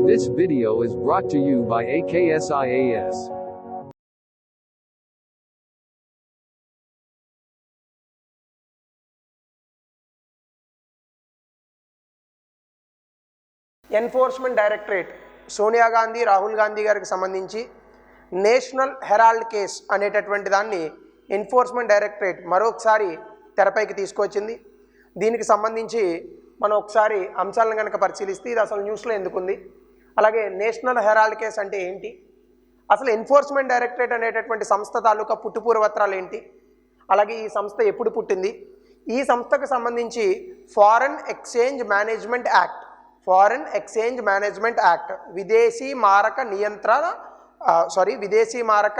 This video is brought to you by AKSIAS. Enforcement directorate Sonia Gandhi Rahul Gandhi గారికి సంబంధించి national Herald case అనేటటువంటి దాన్ని enforcement directorate మరొకసారి తెరపైకి తీసుకొచ్చింది. దీనికి సంబంధించి మనం ఒకసారి అంశాలను కనుక పరిశీలిస్తే ఇది అసలు న్యూస్లో ఎందుకుంది, అలాగే నేషనల్ హెరాల్డ్ కేస్ అంటే ఏంటి, అసలు ఎన్ఫోర్స్మెంట్ డైరెక్టరేట్ అనేటటువంటి సంస్థ తాలూకా పుట్టుపూర్వత్రాలు ఏంటి, అలాగే ఈ సంస్థ ఎప్పుడు పుట్టింది, ఈ సంస్థకు సంబంధించి ఫారెన్ ఎక్స్చేంజ్ మేనేజ్మెంట్ యాక్ట్ విదేశీ మారక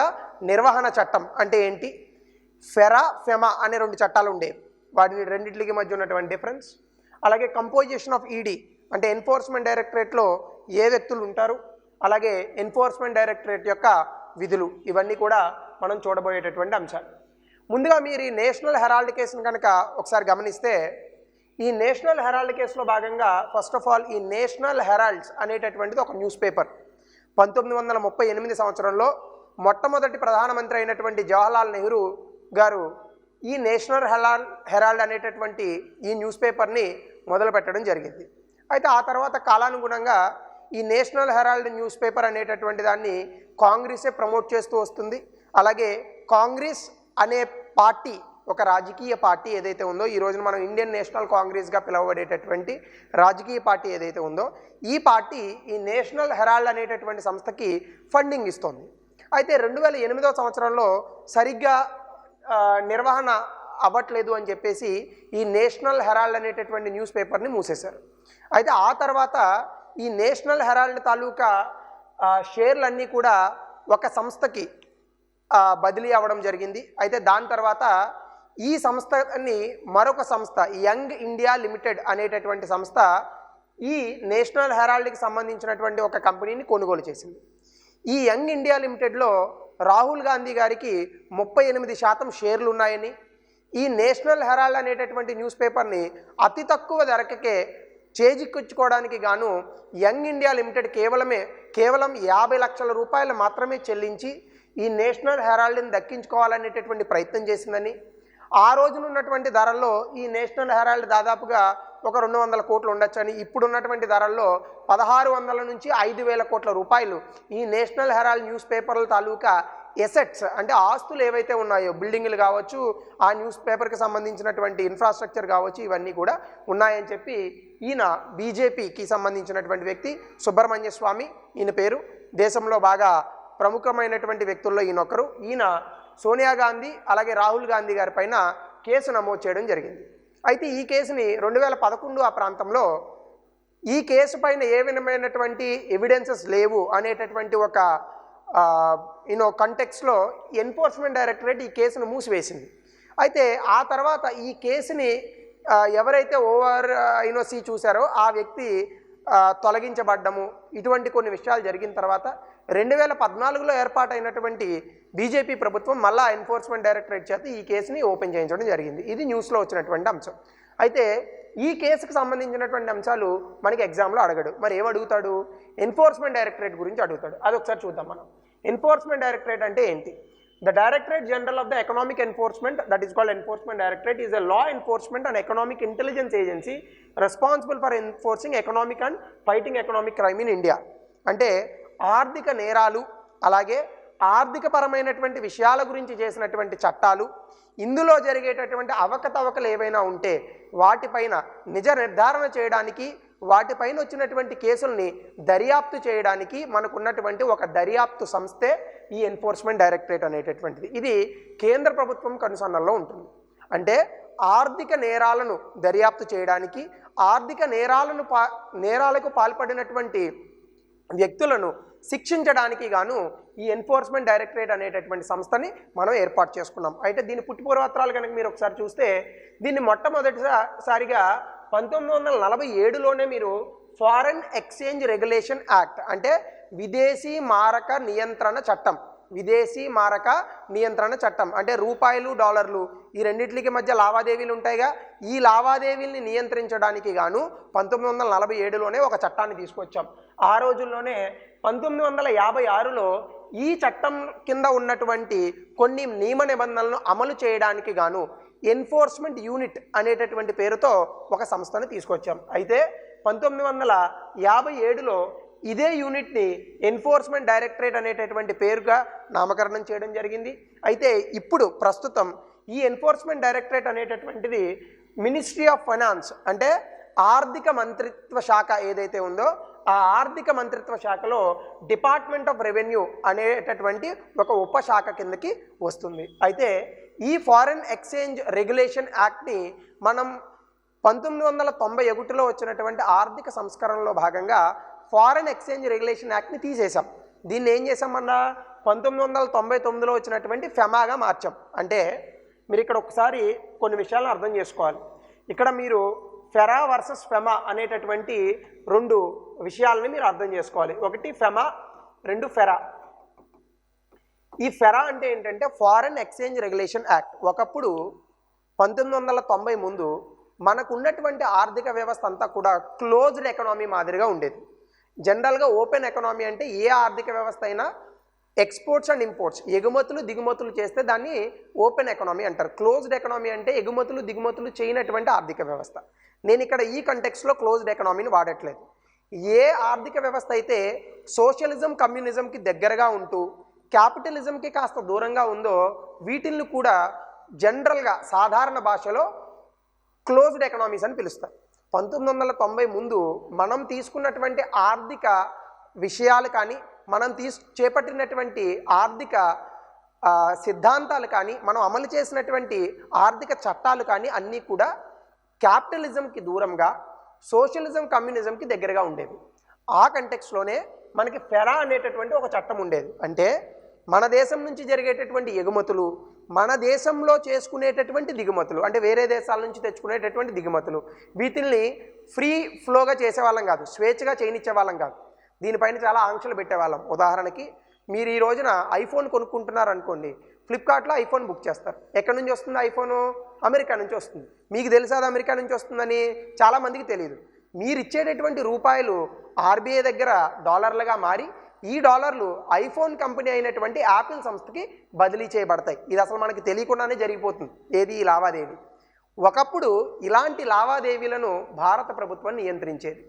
నిర్వహణ చట్టం అంటే ఏంటి, ఫెమా అనే రెండు చట్టాలు ఉండేవి, వాటిని రెండింటికి మధ్య ఉన్నటువంటి డిఫరెన్స్, అలాగే కంపోజిషన్ ఆఫ్ ఈడీ అంటే ఎన్ఫోర్స్మెంట్ డైరెక్టరేట్లో ఏ వ్యక్తులు ఉంటారు, అలాగే ఎన్ఫోర్స్మెంట్ డైరెక్టరేట్ యొక్క విధులు, ఇవన్నీ కూడా మనం చూడబోయేటటువంటి అంశాలు. ముందుగా మీరు ఈ నేషనల్ హెరాల్డ్ కేసును కనుక ఒకసారి గమనిస్తే, ఈ నేషనల్ హెరాల్డ్ కేసులో భాగంగా ఫస్ట్ ఆఫ్ ఆల్ ఈ నేషనల్ హెరాల్డ్స్ అనేటటువంటిది ఒక న్యూస్ పేపర్. 1938 సంవత్సరంలో మొట్టమొదటి ప్రధానమంత్రి అయినటువంటి జవహర్లాల్ నెహ్రూ గారు ఈ నేషనల్ హెరాల్డ్ అనేటటువంటి ఈ న్యూస్ పేపర్ని మొదలు పెట్టడం జరిగింది. అయితే ఆ తర్వాత కాలానుగుణంగా ఈ నేషనల్ హెరాల్డ్ న్యూస్ పేపర్ అనేటటువంటి దాన్ని కాంగ్రెసే ప్రమోట్ చేస్తూ వస్తుంది. అలాగే కాంగ్రెస్ అనే పార్టీ, ఒక రాజకీయ పార్టీ ఏదైతే ఉందో, ఈ రోజున మనం ఇండియన్ నేషనల్ కాంగ్రెస్గా పిలువబడేటటువంటి రాజకీయ పార్టీ ఏదైతే ఉందో, ఈ పార్టీ ఈ నేషనల్ హెరాల్డ్ అనేటటువంటి సంస్థకి ఫండింగ్ ఇస్తుంది. అయితే 2008 సంవత్సరంలో సరిగ్గా నిర్వహణ అవ్వట్లేదు అని చెప్పేసి ఈ నేషనల్ హెరాల్డ్ అనేటటువంటి న్యూస్ పేపర్ని మూసేశారు. అయితే ఆ తర్వాత ఈ నేషనల్ హెరాల్డ్ తాలూకా షేర్లన్నీ కూడా ఒక సంస్థకి బదిలీ అవ్వడం జరిగింది. అయితే దాని తర్వాత ఈ సంస్థని మరొక సంస్థ యంగ్ ఇండియా లిమిటెడ్ అనేటటువంటి సంస్థ ఈ నేషనల్ హెరాల్డ్కి సంబంధించినటువంటి ఒక కంపెనీని కొనుగోలు చేసింది. ఈ యంగ్ ఇండియా లిమిటెడ్లో రాహుల్ గాంధీ గారికి 38% షేర్లు ఉన్నాయని, ఈ నేషనల్ హెరాల్డ్ అనేటటువంటి న్యూస్ పేపర్ని అతి తక్కువ ధరకే చేజిక్కించుకోవడానికి గాను యంగ్ ఇండియా లిమిటెడ్ కేవలం 50 లక్షల రూపాయలు మాత్రమే చెల్లించి ఈ నేషనల్ హెరాల్డ్ని దక్కించుకోవాలనేటటువంటి ప్రయత్నం చేసిందని, ఆ రోజున ఉన్నటువంటి ధరల్లో ఈ నేషనల్ హెరాల్డ్ దాదాపుగా ఒక 200 కోట్లు ఉండొచ్చని, ఇప్పుడున్నటువంటి ధరల్లో 1600 నుంచి 5000 కోట్ల రూపాయలు ఈ నేషనల్ హెరాల్డ్ న్యూస్ పేపర్ల తాలూకా ఎసెట్స్ అంటే ఆస్తులు ఏవైతే ఉన్నాయో, బిల్డింగ్లు కావచ్చు, ఆ న్యూస్ పేపర్కి సంబంధించినటువంటి ఇన్ఫ్రాస్ట్రక్చర్ కావచ్చు, ఇవన్నీ కూడా ఉన్నాయని చెప్పి ఈయన బీజేపీకి సంబంధించినటువంటి వ్యక్తి సుబ్రహ్మణ్య స్వామి, ఈయన పేరు దేశంలో బాగా ప్రముఖమైనటువంటి వ్యక్తుల్లో ఈయనొకరు. ఈయన సోనియా గాంధీ అలాగే రాహుల్ గాంధీ గారి పైన కేసు నమోదు చేయడం జరిగింది. అయితే ఈ కేసుని 2011 ఆ ప్రాంతంలో ఈ కేసు పైన ఏ విధమైనటువంటి ఎవిడెన్సెస్ లేవు అనేటటువంటి ఒక కంటెక్స్లో ఎన్ఫోర్స్మెంట్ డైరెక్టరేట్ ఈ కేసును మూసివేసింది. అయితే ఆ తర్వాత ఈ కేసుని ఎవరైతే ఓవర్సీ చూశారో ఆ వ్యక్తి తొలగించబడ్డము, ఇటువంటి కొన్ని విషయాలు జరిగిన తర్వాత 2014లో ఏర్పాటైనటువంటి బీజేపీ ప్రభుత్వం మళ్ళా ఎన్ఫోర్స్మెంట్ డైరెక్టరేట్ చేత ఈ కేసుని ఓపెన్ చేయించడం జరిగింది. ఇది న్యూస్లో వచ్చినటువంటి అంశం. అయితే ఈ కేసుకు సంబంధించినటువంటి అంశాలు మనకి ఎగ్జామ్లో అడగడు. మరి ఏమడుగుతాడు? ఎన్ఫోర్స్మెంట్ డైరెక్టరేట్ గురించి అడుగుతాడు. అది ఒకసారి చూద్దాం మనం. ఎన్ఫోర్స్మెంట్ డైరెక్టరేట్ అంటే ఏంటి? The Directorate General of the Economic Enforcement, that is called Enforcement Directorate, is a law enforcement and economic intelligence agency responsible for enforcing economic and fighting economic crime in India. అంటే ఆర్థిక నేరాలు అలాగే ఆర్థిక పరమైనటువంటి విషయాల గురించి చేసినటువంటి చట్టాలు, ఇందులో జరిగేటటువంటి అవకతవకలు ఏవైనా ఉంటే వాటిపైన నిజ నిర్ధారణ చేయడానికి, వాటిపైన వచ్చినటువంటి కేసుల్ని దర్యాప్తు చేయడానికి మనకున్నటువంటి ఒక దర్యాప్తు సంస్థే ఈ ఎన్ఫోర్స్మెంట్ డైరెక్టరేట్ అనేటటువంటిది. ఇది కేంద్ర ప్రభుత్వం కనుసన్నల్లో ఉంటుంది. అంటే ఆర్థిక నేరాలను దర్యాప్తు చేయడానికి, ఆర్థిక నేరాలకు పాల్పడినటువంటి వ్యక్తులను శిక్షించడానికి గాను ఈ ఎన్ఫోర్స్మెంట్ డైరెక్టరేట్ అనేటటువంటి సంస్థని మనం ఏర్పాటు చేసుకున్నాం. అయితే దీని పుట్టుపూర్వత్రాలు కనుక మీరు ఒకసారి చూస్తే, దీన్ని మొట్టమొదటిసారిగా 1947లోనే మీరు ఫారెన్ ఎక్స్చేంజ్ రెగ్యులేషన్ యాక్ట్ అంటే విదేశీ మారక నియంత్రణ చట్టం విదేశీ మారక నియంత్రణ చట్టం. అంటే రూపాయలు డాలర్లు ఈ రెండింటికి మధ్య లావాదేవీలు ఉంటాయిగా, ఈ లావాదేవీల్ని నియంత్రించడానికి గాను 1947లోనే ఒక చట్టాన్ని తీసుకొచ్చాం. ఆ రోజుల్లోనే 1956లో ఈ చట్టం కింద ఉన్నటువంటి కొన్ని నియమ నిబంధనలను అమలు చేయడానికి గాను ఎన్ఫోర్స్మెంట్ యూనిట్ అనేటటువంటి పేరుతో ఒక సంస్థను తీసుకొచ్చాం. అయితే 1957లో ఇదే యూనిట్ని ఎన్ఫోర్స్మెంట్ డైరెక్టరేట్ అనేటటువంటి పేరుగా నామకరణం చేయడం జరిగింది. అయితే ఇప్పుడు ప్రస్తుతం ఈ ఎన్ఫోర్స్మెంట్ డైరెక్టరేట్ అనేటటువంటిది మినిస్ట్రీ ఆఫ్ ఫైనాన్స్ అంటే ఆర్థిక మంత్రిత్వ శాఖ ఏదైతే ఉందో ఆ ఆర్థిక మంత్రిత్వ శాఖలో డిపార్ట్మెంట్ ఆఫ్ రెవెన్యూ అనేటటువంటి ఒక ఉపశాఖ కిందకి వస్తుంది. అయితే ఈ ఫారెన్ ఎక్స్చేంజ్ రెగ్యులేషన్ యాక్ట్ని మనం 1991లో వచ్చినటువంటి ఆర్థిక సంస్కరణలో భాగంగా ఫారెన్ ఎక్స్చేంజ్ రెగ్యులేషన్ యాక్ట్ని తీసేసాం. దీన్ని ఏం చేసామన్నా 1999లో వచ్చినటువంటి ఫెమాగా మార్చాం. అంటే మీరు ఇక్కడ ఒకసారి కొన్ని విషయాలను అర్థం చేసుకోవాలి. ఇక్కడ మీరు ఫెరా వర్సెస్ ఫెమా అనేటటువంటి రెండు విషయాలని మీరు అర్థం చేసుకోవాలి. ఒకటి ఫెమా, రెండు ఫెరా. ఈ ఫెరా అంటే ఏంటంటే ఫారెన్ ఎక్స్చేంజ్ రెగ్యులేషన్ యాక్ట్. ఒకప్పుడు 1990 ముందు మనకు ఉన్నటువంటి ఆర్థిక వ్యవస్థ అంతా కూడా క్లోజ్డ్ ఎకనామీ మాదిరిగా ఉండేది. జనరల్గా ఓపెన్ ఎకనామీ అంటే ఏ ఆర్థిక వ్యవస్థ అయినా ఎక్స్పోర్ట్స్ అండ్ ఇంపోర్ట్స్ ఎగుమతులు దిగుమతులు చేస్తే దాన్ని ఓపెన్ ఎకనామీ అంటారు. క్లోజ్డ్ ఎకనామీ అంటే ఎగుమతులు దిగుమతులు చేయనటువంటి ఆర్థిక వ్యవస్థ. నేను ఇక్కడ ఈ కంటెక్స్లో క్లోజ్డ్ ఎకనామీని వాడట్లేదు. ఏ ఆర్థిక వ్యవస్థ అయితే సోషలిజం కమ్యూనిజంకి దగ్గరగా ఉంటూ క్యాపిటలిజంకి కాస్త దూరంగా ఉందో వీటిల్ని కూడా జనరల్గా సాధారణ భాషలో క్లోజ్డ్ ఎకనామీస్ అని పిలుస్తారు. 1990 ముందు మనం తీసుకున్నటువంటి ఆర్థిక విషయాలు కానీ మనం చేపట్టినటువంటి ఆర్థిక సిద్ధాంతాలు కానీ మనం అమలు చేసినటువంటి ఆర్థిక చట్టాలు కానీ అన్నీ కూడా క్యాపిటలిజంకి దూరంగా సోషలిజం కమ్యూనిజంకి దగ్గరగా ఉండేవి. ఆ కంటెక్స్లోనే మనకి ఫెరా అనేటటువంటి ఒక చట్టం ఉండేది. అంటే మన దేశం నుంచి జరిగేటటువంటి ఎగుమతులు, మన దేశంలో చేసుకునేటటువంటి దిగుమతులు, అంటే వేరే దేశాల నుంచి తెచ్చుకునేటటువంటి దిగుమతులు, వీటిల్ని ఫ్రీ ఫ్లోగా చేసేవాళ్ళం కాదు, స్వేచ్ఛగా చేయనిచ్చే వాళ్ళం కాదు. దీనిపైన చాలా ఆంక్షలు పెట్టేవాళ్ళం. ఉదాహరణకి మీరు ఈ రోజున ఐఫోన్ కొనుక్కుంటున్నారు అనుకోండి, ఫ్లిప్కార్ట్లో ఐఫోన్ బుక్ చేస్తారు. ఎక్కడి నుంచి వస్తుంది ఐఫోను? అమెరికా నుంచి వస్తుంది. మీకు తెలుసా అది అమెరికా నుంచి వస్తుందని? చాలామందికి తెలియదు. మీరు ఇచ్చేటటువంటి రూపాయలు ఆర్బీఐ దగ్గర డాలర్లుగా మారి ఈ డాలర్లు ఐఫోన్ కంపెనీ అయినటువంటి యాపిల్ సంస్థకి బదిలీ చేయబడతాయి. ఇది అసలు మనకి తెలియకుండానే జరిగిపోతుంది. ఏది ఈ లావాదేవీ. ఒకప్పుడు ఇలాంటి లావాదేవీలను భారత ప్రభుత్వం నియంత్రించేది.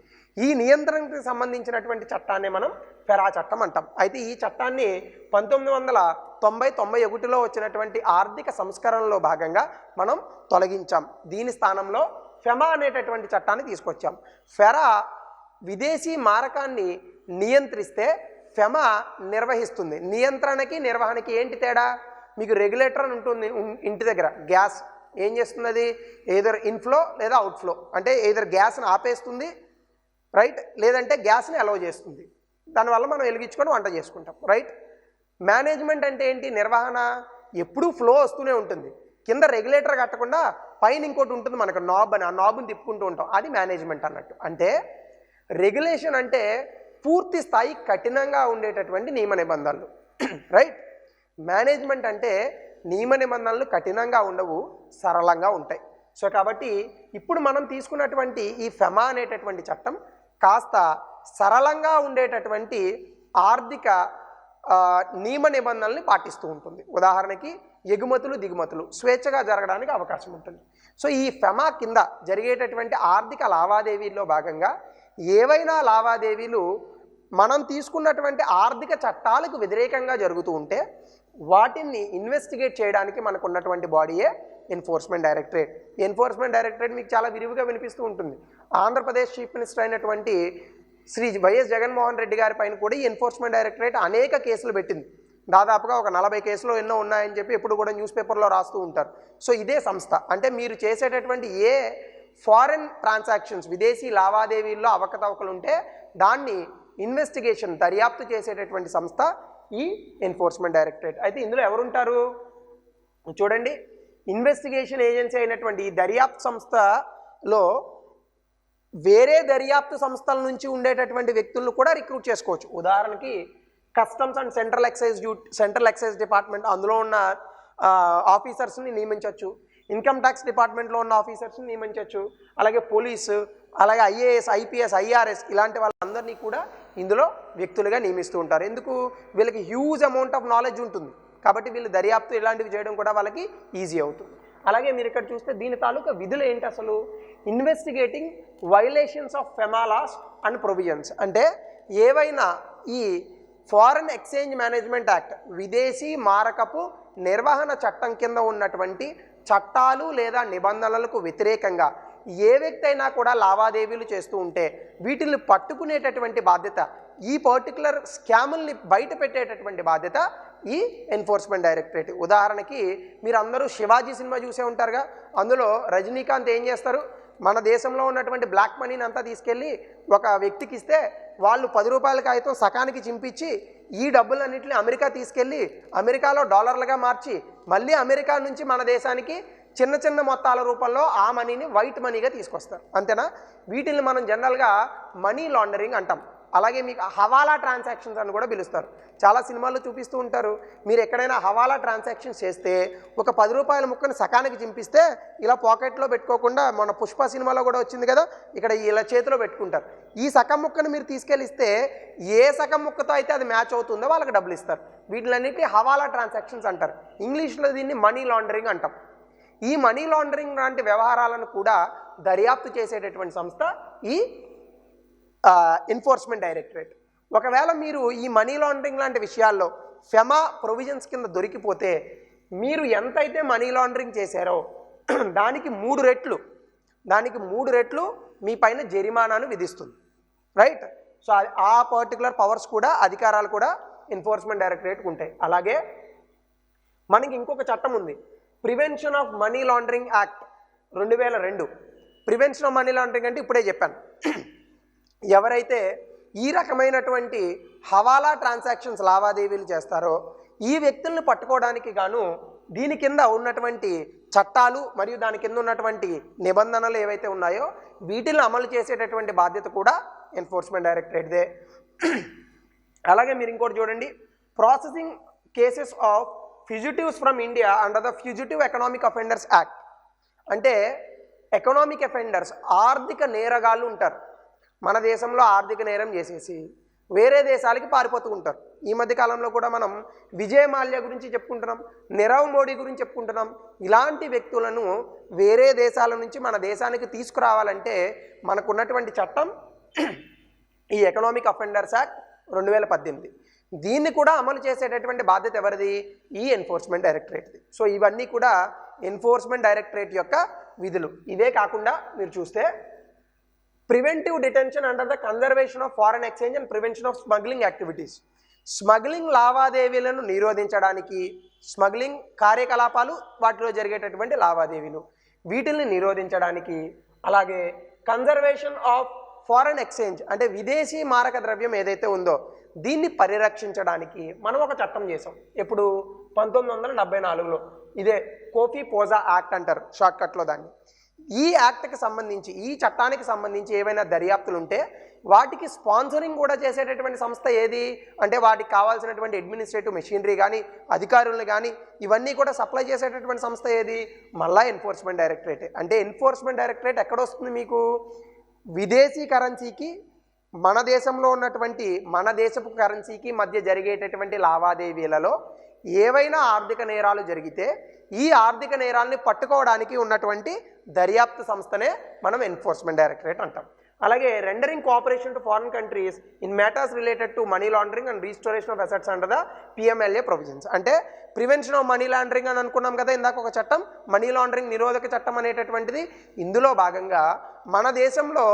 ఈ నియంత్రణకు సంబంధించినటువంటి చట్టాన్ని మనం ఫెరా చట్టం అంటాం. అయితే ఈ చట్టాన్ని 1991లో వచ్చినటువంటి ఆర్థిక సంస్కరణలో భాగంగా మనం తొలగించాం. దీని స్థానంలో ఫెమా అనేటటువంటి చట్టాన్ని తీసుకొచ్చాం. ఫెరా విదేశీ మారకాన్ని నియంత్రిస్తే ఫెమా నిర్వహిస్తుంది. నియంత్రణకి నిర్వహణకి ఏంటి తేడా? మీకు రెగ్యులేటర్ అని ఉంటుంది ఇంటి దగ్గర. గ్యాస్ ఏం చేస్తుంది? అది ఏదర్ ఇన్ఫ్లో లేదా అవుట్ఫ్లో, అంటే ఏదర్ గ్యాస్ని ఆపేస్తుంది, రైట్, లేదంటే గ్యాస్ని అలౌ చేస్తుంది. దానివల్ల మనం వెలిగించుకొని వంట చేసుకుంటాం, రైట్. మేనేజ్మెంట్ అంటే ఏంటి? నిర్వహణ. ఎప్పుడూ ఫ్లో వస్తూనే ఉంటుంది. కింద రెగ్యులేటర్ కట్టకుండా పైన ఇంకోటి ఉంటుంది మనకు నాబ్ అని, ఆ నాబ్ని తిప్పుకుంటూ ఉంటాం. అది మేనేజ్మెంట్ అన్నట్టు. అంటే రెగ్యులేషన్ అంటే పూర్తి స్థాయి కఠినంగా ఉండేటటువంటి నియమ నిబంధనలు, రైట్. మేనేజ్మెంట్ అంటే నియమ నిబంధనలు కఠినంగా ఉండవు, సరళంగా ఉంటాయి. సో కాబట్టి ఇప్పుడు మనం తీసుకున్నటువంటి ఈ ఫెమా అనేటటువంటి చట్టం కాస్త సరళంగా ఉండేటటువంటి ఆర్థిక నియమ నిబంధనల్ని పాటిస్తూ ఉంటుంది. ఉదాహరణకి ఎగుమతులు దిగుమతులు స్వేచ్ఛగా జరగడానికి అవకాశం ఉంటుంది. సో ఈ ఫెమా కింద జరిగేటటువంటి ఆర్థిక లావాదేవీల్లో భాగంగా ఏవైనా లావాదేవీలు మనం తీసుకున్నటువంటి ఆర్థిక చట్టాలకు వ్యతిరేకంగా జరుగుతూ ఉంటే వాటిని ఇన్వెస్టిగేట్ చేయడానికి మనకు ఉన్నటువంటి బాడీయే ఎన్ఫోర్స్మెంట్ డైరెక్టరేట్. ఎన్ఫోర్స్మెంట్ డైరెక్టరేట్ మీకు చాలా విరివిగా వినిపిస్తూ ఉంటుంది. ఆంధ్రప్రదేశ్ చీఫ్ మినిస్టర్ అయినటువంటి శ్రీ వైఎస్ జగన్మోహన్ రెడ్డి గారి పైన కూడా ఈ ఎన్ఫోర్స్మెంట్ డైరెక్టరేట్ అనేక కేసులు పెట్టింది. దాదాపుగా ఒక 40 కేసులు ఎన్నో ఉన్నాయని చెప్పి ఎప్పుడు కూడా న్యూస్ పేపర్లో రాస్తూ ఉంటారు. సో ఇదే సంస్థ. అంటే మీరు చేసేటటువంటి ఏ ఫారెన్ ట్రాన్సాక్షన్స్, విదేశీ లావాదేవీల్లో అవకతవకలు ఉంటే దాన్ని ఇన్వెస్టిగేషన్ దర్యాప్తు చేసేటటువంటి సంస్థ ఈ ఎన్ఫోర్స్మెంట్ డైరెక్టరేట్. అయితే ఇందులో ఎవరుంటారు చూడండి. ఇన్వెస్టిగేషన్ ఏజెన్సీ అయినటువంటి ఈ దర్యాప్తు సంస్థలో వేరే దర్యాప్తు సంస్థల నుంచి ఉండేటటువంటి వ్యక్తులను కూడా రిక్రూట్ చేసుకోవచ్చు. ఉదాహరణకి customs and central excise department అందులో ఉన్న ఆఫీసర్స్ని నియమించవచ్చు, ఇన్కమ్ ట్యాక్స్ డిపార్ట్మెంట్లో ఉన్న ఆఫీసర్స్ని నియమించవచ్చు, అలాగే పోలీసు, అలాగే ఐఏఎస్, ఐపీఎస్, ఐఆర్ఎస్ ఇలాంటి వాళ్ళందరినీ కూడా ఇందులో వ్యక్తులుగా నియమిస్తూ ఉంటారు. ఎందుకు? వీళ్ళకి హ్యూజ్ అమౌంట్ ఆఫ్ నాలెడ్జ్ ఉంటుంది కాబట్టి వీళ్ళు దర్యాప్తు ఇలాంటివి చేయడం కూడా వాళ్ళకి ఈజీ అవుతుంది. అలాగే మీరు ఇక్కడ చూస్తే దీని తాలూకా విధులు ఏంటి అసలు? Investigating violations of FEMA laws and provisions, అంటే ఏవైనా ఈ ఫారెన్ ఎక్స్చేంజ్ మేనేజ్మెంట్ యాక్ట్ విదేశీ మారకపు నిర్వహణ చట్టం కింద ఉన్నటువంటి చట్టాలు లేదా నిబంధనలకు వ్యతిరేకంగా ఏ వ్యక్తి అయినా కూడా లావాదేవీలు చేస్తూ ఉంటే వీటిని పట్టుకునేటటువంటి బాధ్యత, ఈ పర్టికులర్ స్కాముల్ని బయట పెట్టేటటువంటి బాధ్యత ఈ ఎన్ఫోర్స్మెంట్ డైరెక్టరేట్. ఉదాహరణకి మీరు అందరూ శివాజీ సినిమా చూసే ఉంటారుగా, అందులో రజనీకాంత్ ఏం చేస్తారు? మన దేశంలో ఉన్నటువంటి బ్లాక్ మనీని అంతా తీసుకెళ్ళి ఒక వ్యక్తికి ఇస్తే వాళ్ళు 10 రూపాయల కాగితం సకానికి చింపించి ఈ డబ్బులన్నింటినీ అమెరికా తీసుకెళ్ళి అమెరికాలో డాలర్లుగా మార్చి మళ్ళీ అమెరికా నుంచి మన దేశానికి చిన్న చిన్న మొత్తాల రూపంలో ఆ మనీని వైట్ మనీగా తీసుకొస్తారు. అంతేనా? వీటిని మనం జనరల్గా మనీ లాండరింగ్ అంటాం. అలాగే మీకు హవాలా ట్రాన్సాక్షన్స్ అని కూడా పిలుస్తారు. చాలా సినిమాల్లో చూపిస్తూ ఉంటారు. మీరు ఎక్కడైనా హవాలా ట్రాన్సాక్షన్స్ చేస్తే ఒక 10 రూపాయల ముక్కని సకానికి చింపిస్తే ఇలా పాకెట్లో పెట్టుకోకుండా, మన పుష్ప సినిమాలో కూడా వచ్చింది కదా, ఇక్కడ ఇలా చేతిలో పెట్టుకుంటారు. ఈ సగం ముక్కను మీరు తీసుకెళ్ళిస్తే ఏ సగం ముక్కతో అయితే అది మ్యాచ్ అవుతుందో వాళ్ళకి డబ్బులు ఇస్తారు. వీటిలన్నిటి హవాలా ట్రాన్సాక్షన్స్ అంటారు. ఇంగ్లీష్లో దీన్ని మనీ లాండరింగ్ అంటాం. ఈ మనీ లాండరింగ్ లాంటి వ్యవహారాలను కూడా దర్యాప్తు చేసేటటువంటి సంస్థ ఈ ఎన్ఫోర్స్మెంట్ డైరెక్టరేట్. ఒకవేళ మీరు ఈ మనీ లాండరింగ్ లాంటి విషయాల్లో ఫెమా ప్రొవిజన్స్ కింద దొరికిపోతే మీరు ఎంతైతే మనీ లాండరింగ్ చేశారో దానికి 3 రెట్లు మీ పైన జరిమానాను విధిస్తుంది. రైట్? సో ఆ పర్టికులర్ పవర్స్ కూడా, అధికారాలు కూడా ఎన్ఫోర్స్మెంట్ డైరెక్టరేట్కి ఉంటాయి. అలాగే మనకి ఇంకొక చట్టం ఉంది, prevention of money laundering act 2002. Prevention of money laundering అంటే ఇప్పుడే చెప్పాను, ఎవరైతే ఈ రకమైనటువంటి హవాలా ట్రాన్సాక్షన్స్ లావాదేవీలు చేస్తారో ఈ వ్యక్తుల్ని పట్టుకోవడానికి గాను దీని కింద ఉన్నటువంటి చట్టాలు మరియు దాని కింద ఉన్నటువంటి నిబంధనలు ఏవైతే ఉన్నాయో వీటిని అమలు చేసేటటువంటి బాధ్యత కూడా ఎన్ఫోర్స్మెంట్ డైరెక్టరేట్దే. అలాగే మీరు ఇంకోటి చూడండి, processing cases of fugitives from India under the fugitive economic offenders act. అంటే ఎకనామిక్ అఫెండర్స్, ఆర్థిక నేరగాళ్ళు ఉంటారు. మన దేశంలో ఆర్థిక నేరం చేసేసి వేరే దేశాలకి పారిపోతూ ఉంటారు. ఈ మధ్య కాలంలో కూడా మనం విజయ్ మాల్యా గురించి చెప్పుకుంటున్నాం, నీరవ్ మోడీ గురించి చెప్పుకుంటున్నాం. ఇలాంటి వ్యక్తులను వేరే దేశాల నుంచి మన దేశానికి తీసుకురావాలంటే మనకున్నటువంటి చట్టం ఈ ఎకనామిక్ అఫెండర్స్ యాక్ట్ 2018. దీన్ని కూడా అమలు చేసేటటువంటి బాధ్యత ఎవరిది? ఈ ఎన్ఫోర్స్మెంట్ డైరెక్టరేట్ది. సో ఇవన్నీ కూడా ఎన్ఫోర్స్మెంట్ డైరెక్టరేట్ యొక్క విధులు. ఇవే కాకుండా మీరు చూస్తే preventive detention under the conservation of foreign exchange and prevention of smuggling activities. Smuggling లావాదేవీలను నిరోధించడానికి, స్మగ్లింగ్ కార్యకలాపాలు వాటిలో జరిగేటటువంటి లావాదేవీలు వీటిని నిరోధించడానికి, అలాగే కన్జర్వేషన్ ఆఫ్ ఫారెన్ ఎక్స్చేంజ్ అంటే విదేశీ మారక ద్రవ్యం ఏదైతే ఉందో దీన్ని పరిరక్షించడానికి మనం ఒక చట్టం చేసాం. ఎప్పుడు? 1974లో. ఇదే కోఫీ పోజా యాక్ట్ అంటారు షార్ట్కట్లో దాన్ని. ఈ యాక్ట్కి సంబంధించి, ఈ చట్టానికి సంబంధించి ఏవైనా దర్యాప్తులు ఉంటే వాటికి స్పాన్సరింగ్ కూడా చేసేటటువంటి సంస్థ ఏది అంటే వాటికి కావాల్సినటువంటి అడ్మినిస్ట్రేటివ్ మెషినరీ కానీ, అధికారులను కానీ ఇవన్నీ కూడా సప్లై చేసేటటువంటి సంస్థ ఏది? మళ్ళా ఎన్ఫోర్స్మెంట్ డైరెక్టరేట్. అంటే ఎన్ఫోర్స్మెంట్ డైరెక్టరేట్ ఎక్కడ వస్తుంది మీకు? విదేశీ కరెన్సీకి మన దేశంలో ఉన్నటువంటి మన దేశపు కరెన్సీకి మధ్య జరిగేటటువంటి లావాదేవీలలో ఏవైనా ఆర్థిక నేరాలు జరిగితే ఈ ఆర్థిక నేరాలని పట్టుకోవడానికి ఉన్నటువంటి దర్యాప్తు సంస్థనే మనం ఎన్ఫోర్స్మెంట్ డైరెక్టరేట్ అంటాం. అలాగే rendering cooperation to foreign countries in matters related to money laundering and restoration of assets under the PMLA provisions. అంటే ప్రివెన్షన్ ఆఫ్ మనీ లాండరింగ్ అని అనుకున్నాం కదా ఇందాక ఒక చట్టం, మనీ లాండరింగ్ నిరోధక చట్టం అనేటటువంటిది. ఇందులో భాగంగా మన దేశంలో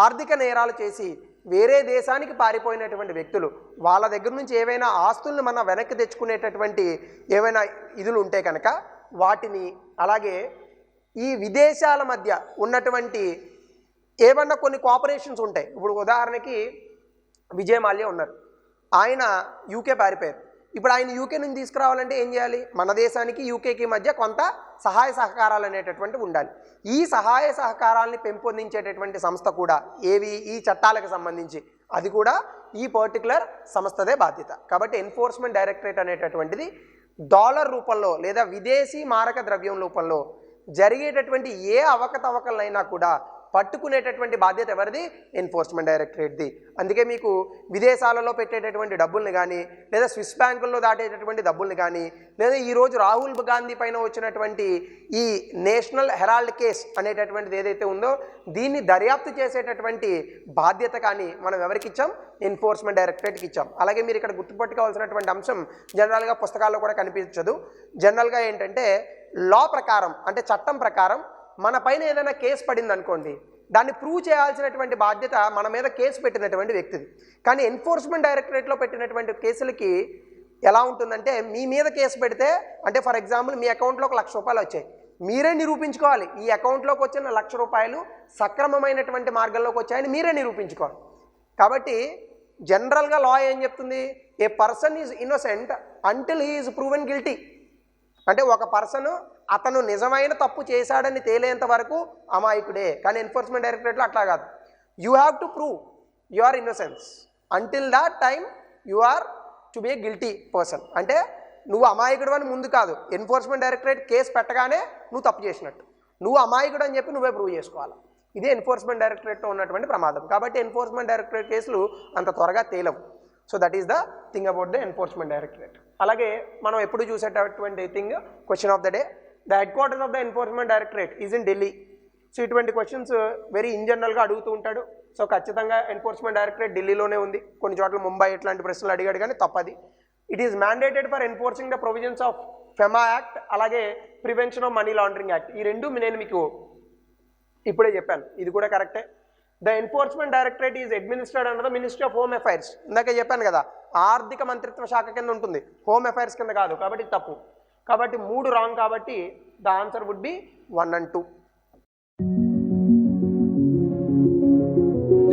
ఆర్థిక నేరాలు చేసి వేరే దేశానికి పారిపోయినటువంటి వ్యక్తులు వాళ్ళ దగ్గర నుంచి ఏవైనా ఆస్తుల్ని మనం వెనక్కి తెచ్చుకునేటటువంటి ఏవైనా ఇదులు ఉంటే కనుక వాటిని, అలాగే ఈ విదేశాల మధ్య ఉన్నటువంటి ఏమన్నా కొన్ని కోఆపరేషన్స్ ఉంటాయి. ఇప్పుడు ఉదాహరణకి విజయ్ మాల్యా ఉన్నారు, ఆయన యూకే పారిపోయారు. ఇప్పుడు ఆయన యూకే నుంచి తీసుకురావాలంటే ఏం చేయాలి? మన దేశానికి యూకేకి మధ్య కొంత సహాయ సహకారాలు అనేటటువంటివి ఉండాలి. ఈ సహాయ సహకారాలని పెంపొందించేటటువంటి సంస్థ కూడా ఏవి? ఈ చట్టాలకు సంబంధించి అది కూడా ఈ పర్టికులర్ సంస్థదే బాధ్యత. కాబట్టి ఎన్ఫోర్స్మెంట్ డైరెక్టరేట్ అనేటటువంటిది డాలర్ రూపంలో లేదా విదేశీ మారక ద్రవ్యం రూపంలో జరిగేటటువంటి ఏ అవకతవకలైనా కూడా పట్టుకునేటటువంటి బాధ్యత ఎవరిది? ఎన్ఫోర్స్మెంట్ డైరెక్టరేట్ది. అందుకే మీకు విదేశాలలో పెట్టేటటువంటి డబ్బుల్ని కానీ లేదా స్విస్ బ్యాంకుల్లో దాటేటటువంటి డబ్బుల్ని కానీ లేదా ఈరోజు రాహుల్ గాంధీ పైన వచ్చినటువంటి ఈ నేషనల్ హెరాల్డ్ కేస్ అనేటటువంటిది ఏదైతే ఉందో దీన్ని దర్యాప్తు చేసేటటువంటి బాధ్యత కానీ మనం ఎవరికి ఇచ్చాం? ఎన్ఫోర్స్మెంట్ డైరెక్టరేట్కి ఇచ్చాం. అలాగే మీరు ఇక్కడ గుర్తుపెట్టుకోవాల్సినటువంటి అంశం జనరల్గా పుస్తకాల్లో కూడా కనిపించదు. జనరల్గా ఏంటంటే లా ప్రకారం అంటే చట్టం ప్రకారం మన పైన ఏదైనా కేసు పడింది అనుకోండి, దాన్ని ప్రూవ్ చేయాల్సినటువంటి బాధ్యత మన మీద కేసు పెట్టినటువంటి వ్యక్తిది. కానీ ఎన్ఫోర్స్మెంట్ డైరెక్టరేట్లో పెట్టినటువంటి కేసులకి ఎలా ఉంటుందంటే మీ మీద కేసు పెడితే అంటే ఫర్ ఎగ్జాంపుల్ మీ అకౌంట్లో ₹1,00,000 వచ్చాయి, మీరే నిరూపించుకోవాలి ఈ అకౌంట్లోకి వచ్చిన ₹1,00,000 సక్రమమైనటువంటి మార్గంలోకి వచ్చాయని మీరే నిరూపించుకోవాలి. కాబట్టి జనరల్గా లా ఏం చెప్తుంది? A person is innocent until he is proven guilty. అంటే ఒక పర్సన్ అతను నిజమైన తప్పు చేశాడని తేలేంత వరకు అమాయకుడే. కానీ ఎన్ఫోర్స్మెంట్ డైరెక్టరేట్లో అట్లా కాదు. You have to prove your innocence until that time you are to be a guilty person. అంటే నువ్వు అమాయకుడు అని ముందు కాదు, ఎన్ఫోర్స్మెంట్ డైరెక్టరేట్ కేసు పెట్టగానే నువ్వు తప్పు చేసినట్టు, నువ్వు అమాయకుడు అని చెప్పి నువ్వే ప్రూవ్ చేసుకోవాలి. ఇదే ఎన్ఫోర్స్మెంట్ డైరెక్టరేట్లో ఉన్నటువంటి ప్రమాదం. కాబట్టి ఎన్ఫోర్స్మెంట్ డైరెక్టరేట్ కేసులు అంత త్వరగా తేలవు. So that is the thing about the enforcement directorate. అలాగే మనం ఎప్పుడు చూసేటటువంటి thing question of the day, the headquarters of the enforcement directorate is in Delhi. So ఇటువంటి క్వశ్చన్స్ వెరీ ఇన్ జనరల్గా అడుగుతూ ఉంటాడు. సో ఖచ్చితంగా ఎన్ఫోర్స్మెంట్ డైరెక్టరేట్ ఢిల్లీలోనే ఉంది. కొన్ని చోట్ల ముంబై ఇట్లాంటి ప్రశ్నలు అడిగాడు కానీ తప్పది. It is mandated for enforcing the provisions of FEMA act అలాగే prevention of money laundering act. ఈ రెండు నేను మీకు ఇప్పుడే చెప్పాను, ఇది కూడా కరెక్టే. The enforcement directorate is administered under the ministry of home affairs. ఇందాక చెప్పాను కదా, ఆర్థిక మంత్రిత్వ శాఖ కింద ఉంటుంది, హోమ్ అఫైర్స్ కింద కాదు. కాబట్టి తప్పు. కాబట్టి 3 రాంగ్. కాబట్టి the answer would be 1 and 2.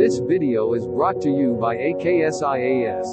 This video is brought to you by AKSIAS.